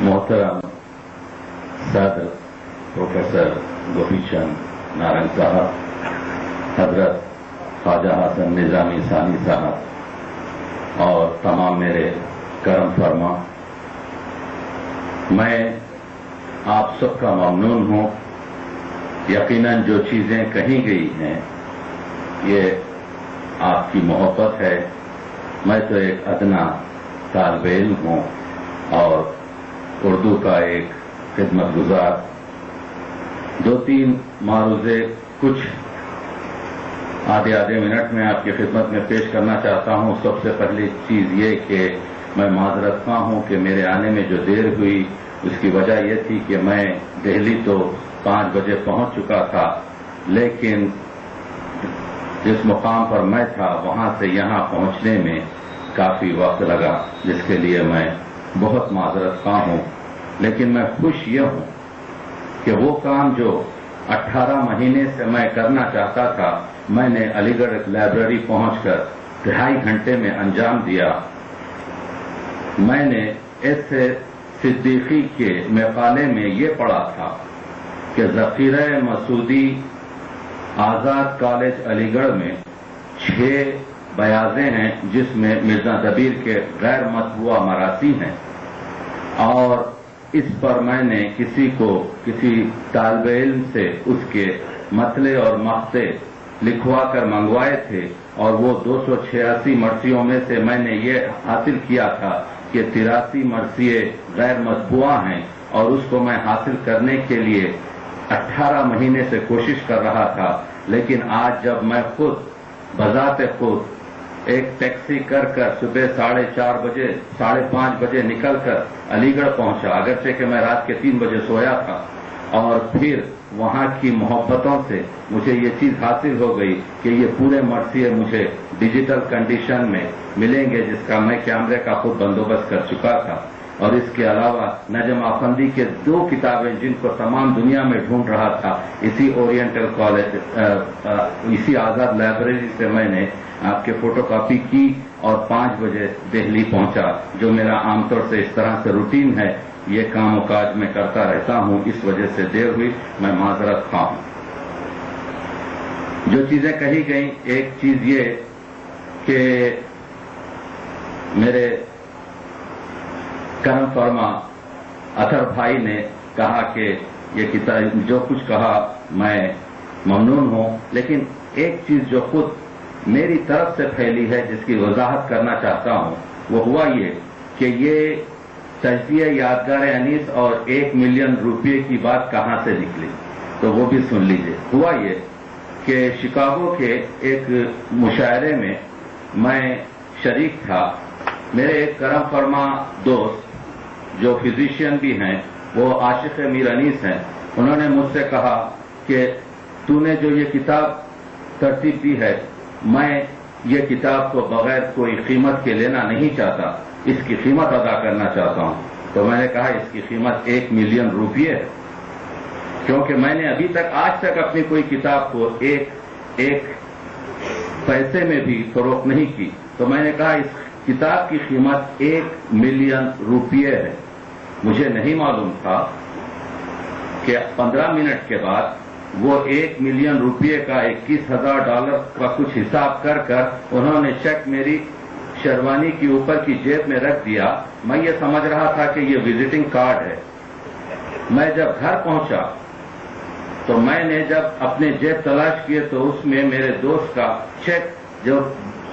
محترم صدر پروفیسر گوپی چند نارنگ صاحب، حضرت خواجہ حسن نظامی ثانی صاحب اور تمام میرے کرم فرما، میں آپ سب کا ممنون ہوں۔ یقیناً جو چیزیں کہی گئی ہیں یہ آپ کی محبت ہے۔ میں تو ایک ادنا طالب علم ہوں اور اردو کا ایک خدمت گزار۔ 2-3 معروضے کچھ آدھے منٹ میں آپ کی خدمت میں پیش کرنا چاہتا ہوں۔ سب سے پہلی چیز یہ کہ میں معذرت خواہ ہوں کہ میرے آنے میں جو دیر ہوئی اس کی وجہ یہ تھی کہ میں دہلی تو 5 بجے پہنچ چکا تھا، لیکن جس مقام پر میں تھا وہاں سے یہاں پہنچنے میں کافی وقت لگا، جس کے لیے میں بہت معذرت خواہ ہوں۔ لیکن میں خوش یہ ہوں کہ وہ کام جو 18 مہینے سے میں کرنا چاہتا تھا میں نے علی گڑھ لائبریری پہنچ کر 2.5 گھنٹے میں انجام دیا۔ میں نے ایس صدیقی کے مقالے میں یہ پڑھا تھا کہ ذخیرہ مسعودی آزاد کالج علی گڑھ میں 6 بیاضیں ہیں جس میں مرزا دبیر کے غیر مطبوعہ مراثی ہیں، اور اس پر میں نے کسی طالب علم سے اس کے مطلع اور مقطع لکھوا کر منگوائے تھے، اور وہ 286 مرثیوں میں سے میں نے یہ حاصل کیا تھا کہ 83 مرثیے غیر مطبوعہ ہیں، اور اس کو میں حاصل کرنے کے لیے 18 مہینے سے کوشش کر رہا تھا۔ لیکن آج جب میں خود بذات خود ایک ٹیکسی کر صبح 4:30 بجے نکل کر علی گڑھ پہنچا، اگرچہ کہ میں رات کے 3 بجے سویا تھا، اور پھر وہاں کی محبتوں سے مجھے یہ چیز حاصل ہو گئی کہ یہ پورے مرثیے مجھے ڈیجیٹل کنڈیشن میں ملیں گے، جس کا میں کیمرے کا خود بندوبست کر چکا تھا۔ اور اس کے علاوہ نجم آفندی کے 2 کتابیں جن کو تمام دنیا میں ڈھونڈ رہا تھا، اسی اورینٹل کالج اسی آزاد لائبریری سے میں نے آپ کے فوٹو کاپی کی اور 5 بجے دہلی پہنچا، جو میرا عام طور سے اس طرح سے روٹین ہے۔ یہ کام و کاج میں کرتا رہتا ہوں، اس وجہ سے دیر ہوئی، میں معذرت خواہ ہوں۔ جو چیزیں کہی گئیں، ایک چیز یہ کہ میرے کرم فرما اطہر بھائی نے کہا کہ یہ کتاب جو کچھ کہا میں ممنون ہوں، لیکن ایک چیز جو خود میری طرف سے پھیلی ہے جس کی وضاحت کرنا چاہتا ہوں، وہ ہوا یہ کہ یہ تجزیہ یادگار انیس اور 1 ملین روپے کی بات کہاں سے نکلی، تو وہ بھی سن لیجئے۔ ہوا یہ کہ شکاگو کے ایک مشاعرے میں میں شریک تھا۔ میرے ایک کرم فرما دوست جو فزیشین بھی ہیں، وہ عاشق میر انیس ہیں، انہوں نے مجھ سے کہا کہ تو نے جو یہ کتاب ترتیب دی ہے، میں یہ کتاب کو بغیر کوئی قیمت کے لینا نہیں چاہتا، اس کی قیمت ادا کرنا چاہتا ہوں۔ تو میں نے کہا اس کی قیمت 1 ملین روپے ہے، کیونکہ میں نے ابھی تک آج تک اپنی کوئی کتاب کو ایک پیسے میں بھی فروخت نہیں کی۔ تو میں نے کہا اس کتاب کی قیمت 1 ملین روپے ہے۔ مجھے نہیں معلوم تھا کہ 15 منٹ کے بعد وہ 1 ملین روپے کا $21,000 کا کچھ حساب کر انہوں نے چیک میری شیروانی کی اوپر کی جیب میں رکھ دیا۔ میں یہ سمجھ رہا تھا کہ یہ وزٹنگ کارڈ ہے۔ میں جب گھر پہنچا تو میں نے جب اپنے جیب تلاش کیے تو اس میں میرے دوست کا چیک جو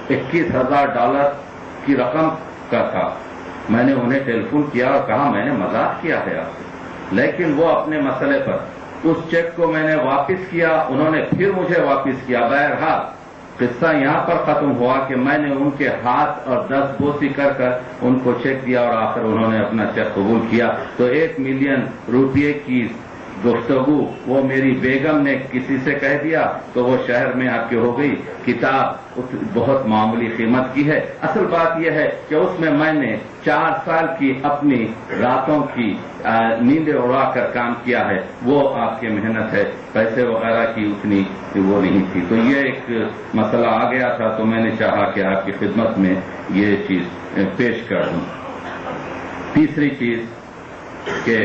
$21,000 کی رقم کا تھا۔ میں نے انہیں ٹیلی فون کیا اور کہا میں نے مذاق کیا ہے آپ سے، لیکن وہ اپنے مسئلے پر اس چیک کو میں نے واپس کیا، انہوں نے پھر مجھے واپس کیا۔ بہرحال قصہ یہاں پر ختم ہوا کہ میں نے ان کے ہاتھ اور 10 بوسی کر ان کو چیک دیا اور آخر انہوں نے اپنا چیک قبول کیا۔ تو 1 ملین روپے کی گفتگو وہ میری بیگم نے کسی سے کہہ دیا تو وہ شہر میں آپ کی ہو گئی۔ کتاب بہت معمولی قیمت کی ہے۔ اصل بات یہ ہے کہ اس میں نے 4 سال کی اپنی راتوں کی نیندیں اڑا کر کام کیا ہے، وہ آپ کی محنت ہے، پیسے وغیرہ کی اتنی وہ نہیں تھی۔ تو یہ ایک مسئلہ آ گیا تھا تو میں نے چاہا کہ آپ کی خدمت میں یہ چیز پیش کر دوں۔ تیسری چیز کہ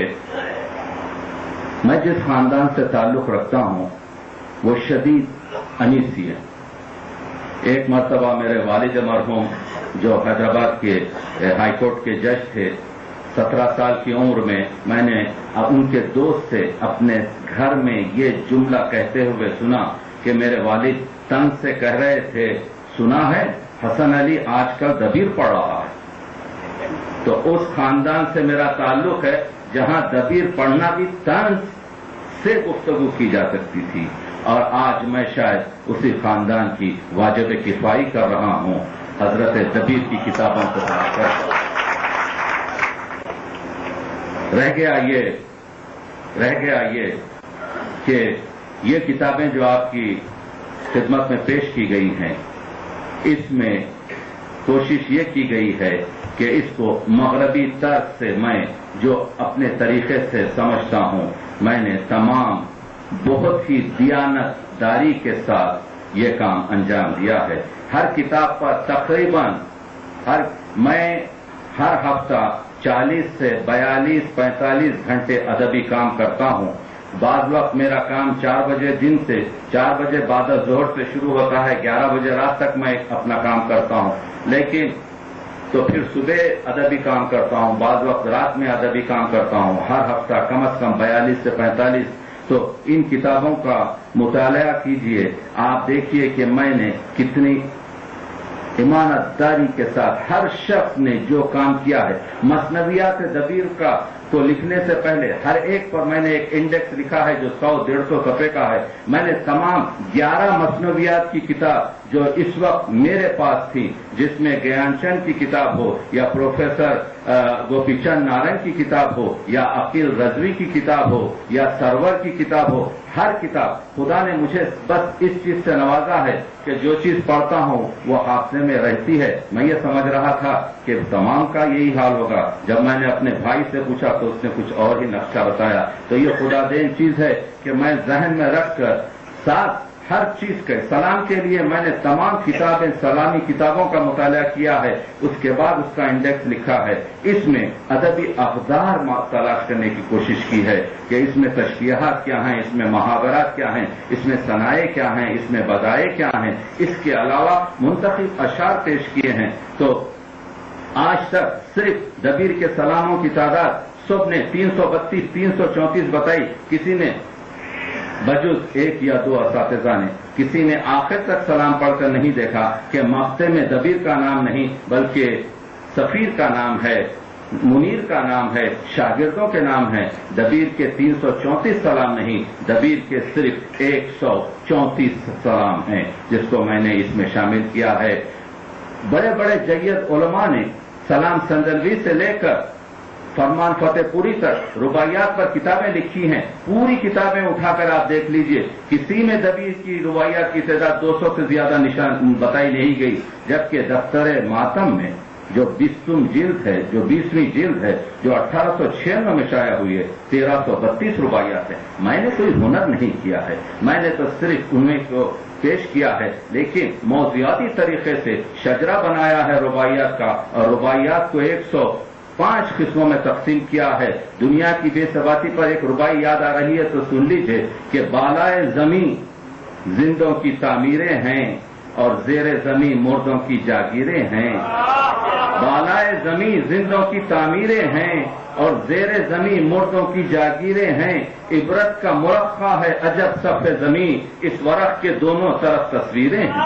میں جس خاندان سے تعلق رکھتا ہوں وہ شدید انیسی ہے. ایک مرتبہ میرے والد مرحوم جو حیدرآباد کے ہائی کورٹ کے جج تھے، 17 سال کی عمر میں نے ان کے دوست سے اپنے گھر میں یہ جملہ کہتے ہوئے سنا کہ میرے والد تن سے کہہ رہے تھے، سنا ہے حسن علی آج کل دبیر پڑھ رہا ہے. تو اس خاندان سے میرا تعلق ہے جہاں دبیر پڑھنا بھی طنز سے گفتگو کی جا سکتی تھی، اور آج میں شاید اسی خاندان کی واجب کفائی کر رہا ہوں حضرت دبیر کی کتابوں کو پڑھ کر. رہ گیا یہ کہ یہ کتابیں جو آپ کی خدمت میں پیش کی گئی ہیں، اس میں کوشش یہ کی گئی ہے کہ اس کو مغربی طرز سے میں جو اپنے طریقے سے سمجھتا ہوں، میں نے تمام بہت ہی دیانت داری کے ساتھ یہ کام انجام دیا ہے. ہر کتاب پر تقریباً میں ہر ہفتہ 40 سے 42-45 گھنٹے ادبی کام کرتا ہوں. بعض وقت میرا کام 4 بجے دن سے 4 بجے بعد ظہر سے شروع ہوتا ہے، 11 بجے رات تک میں اپنا کام کرتا ہوں. لیکن تو پھر صبح ادبی کام کرتا ہوں، بعض وقت رات میں ادبی کام کرتا ہوں. ہر ہفتہ کم از کم 42 سے 45. تو ان کتابوں کا مطالعہ کیجئے، آپ دیکھیے کہ میں نے کتنی ایمانت داری کے ساتھ ہر شخص نے جو کام کیا ہے. مثنویات دبیر کا تو لکھنے سے پہلے ہر ایک پر میں نے ایک انڈیکس لکھا ہے جو 100-150 صفحے کا ہے. میں نے تمام 11 مثنویات کی کتاب جو اس وقت میرے پاس تھی، جس میں گیان چند کی کتاب ہو یا پروفیسر گوپی چند نارنگ کی کتاب ہو یا عقیل رضوی کی کتاب ہو یا سرور کی کتاب ہو، ہر کتاب خدا نے مجھے بس اس چیز سے نوازا ہے کہ جو چیز پڑھتا ہوں وہ حافظے میں رہتی ہے. میں یہ سمجھ رہا تھا کہ تمام کا یہی حال ہوگا. جب میں نے اپنے بھائی سے پوچھا تو اس نے کچھ اور ہی نقشہ بتایا. تو یہ خدا دین چیز ہے کہ میں ذہن میں رکھ کر ساتھ ہر چیز کے سلام کے لیے میں نے تمام کتابیں سلامی کتابوں کا مطالعہ کیا ہے، اس کے بعد اس کا انڈیکس لکھا ہے. اس میں ادبی اقدار تلاش کرنے کی کوشش کی ہے کہ اس میں تشبیہات کیا ہیں، اس میں محاورات کیا ہیں، اس میں ثنائے کیا ہیں، اس میں بدائے کیا ہیں. اس کے علاوہ منتخب اشعار پیش کیے ہیں. تو آج تک صرف دبیر کے سلاموں کی تعداد سب نے 332-334 بتائی. کسی نے بجز 1 یا 2 اساتذہ نے، کسی نے آخر تک سلام پڑھ کر نہیں دیکھا کہ مقطع میں دبیر کا نام نہیں بلکہ سفیر کا نام ہے، منیر کا نام ہے، شاگردوں کے نام ہے. دبیر کے 334 سلام نہیں، دبیر کے صرف 134 سلام ہیں جس کو میں نے اس میں شامل کیا ہے. بڑے بڑے جید علماء نے سلام سندلوی سے لے کر فرمان فتح پوری تک رباعیات پر کتابیں لکھی ہیں. پوری کتابیں اٹھا کر آپ دیکھ لیجئے، کسی میں دبیر کی رباعیات کی تعداد 200 سے زیادہ نشان بتائی نہیں گئی. جبکہ دفتر ماتم میں جو 20ویں جلد ہے، جو 20ویں جلد ہے، جو 1896 میں شائع ہوئی ہے، 1332 رباعیات ہیں. میں نے کوئی ہنر نہیں کیا ہے، میں نے تو صرف انہیں کو پیش کیا ہے، لیکن موضوعاتی طریقے سے شجرہ بنایا ہے رباعیات کا، اور رباعیات کو 105 قسموں میں تقسیم کیا ہے. دنیا کی بے ثباتی پر ایک رباعی یاد آ رہی ہے تو سن لیجئے کہ بالائے زمین زندوں کی تعمیریں ہیں اور زیر زمین مردوں کی جاگیریں ہیں. بالائے زمین زندوں کی تعمیریں ہیں اور زیر زمین مردوں کی جاگیریں ہیں. عبرت کا مرقع ہے عجب صف زمین، اس ورق کے دونوں طرف تصویریں ہیں.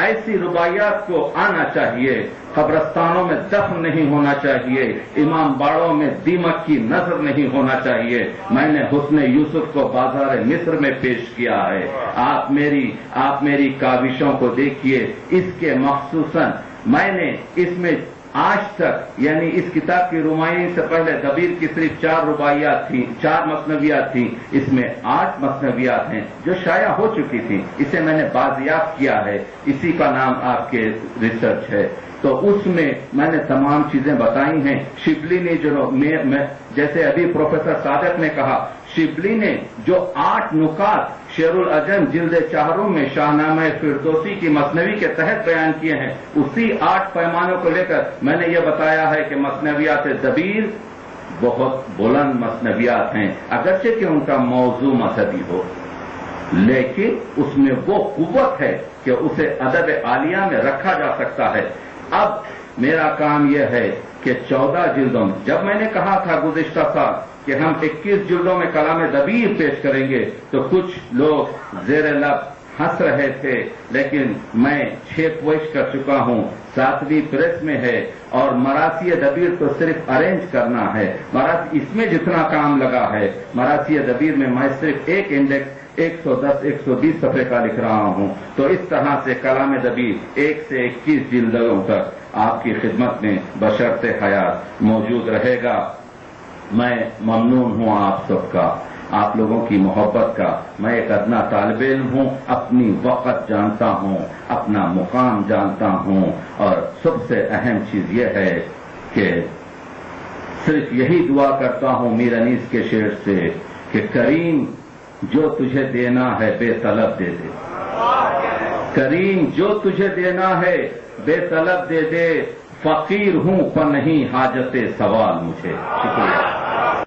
ایسی رباعیات کو آنا چاہیے. قبرستانوں میں دفن نہیں ہونا چاہیے، امام باڑوں میں دیمک کی نظر نہیں ہونا چاہیے. میں نے حسن یوسف کو بازار مصر میں پیش کیا ہے. آپ میری کاوشوں کو دیکھیے. اس کے مخصوصاً میں نے اس میں آج تک، یعنی اس کتاب کی رمائی سے پہلے دبیر کی صرف 4 رباعیات تھیں، 4 مثنویات تھیں. اس میں 8 مثنویات ہیں جو شائع ہو چکی تھیں. اسے میں نے بازیافت کیا ہے، اسی کا نام آپ کے ریسرچ ہے. تو اس میں نے تمام چیزیں بتائی ہیں. شبلی نے جیسے ابھی پروفیسر صادق نے کہا، شبلی نے جو 8 نکات شعر العجم جلد 4 میں شاہنامہ فردوسی کی مثنوی کے تحت بیان کیے ہیں، اسی 8 پیمانوں کو لے کر میں نے یہ بتایا ہے کہ مثنویات دبیر بہت بلند مثنویات ہیں، اگرچہ کہ ان کا موضوع مذہبی ہو، لیکن اس میں وہ قوت ہے کہ اسے ادب عالیہ میں رکھا جا سکتا ہے۔ اب میرا کام یہ ہے کہ 14 جلدوں میں، جب میں نے کہا تھا گزشتہ سال کہ ہم 21 جلدوں میں کلام دبیر پیش کریں گے تو کچھ لوگ زیر لب ہنس رہے تھے، لیکن میں 6 کوشش کر چکا ہوں، 7ویں پریس میں ہے، اور مراثی دبیر تو صرف ارینج کرنا ہے۔ اس میں جتنا کام لگا ہے مراثی دبیر میں میں صرف ایک انڈیکس 110-120 صفحے کا لکھ رہا ہوں۔ تو اس طرح سے کلام دبیر 1 سے 21 جلدوں تک آپ کی خدمت میں بشرط حیات موجود رہے گا۔ میں ممنون ہوں آپ سب کا، آپ لوگوں کی محبت کا۔ میں ایک ادنا طالب علم ہوں، اپنی وقت جانتا ہوں، اپنا مقام جانتا ہوں، اور سب سے اہم چیز یہ ہے کہ صرف یہی دعا کرتا ہوں میر انیس کے شعر سے کہ کریم جو تجھے دینا ہے بے طلب دے دے، کریم جو تجھے دینا ہے بے طلب دے دے، فقیر ہوں پر نہیں حاجت سوال مجھے۔ شکریہ۔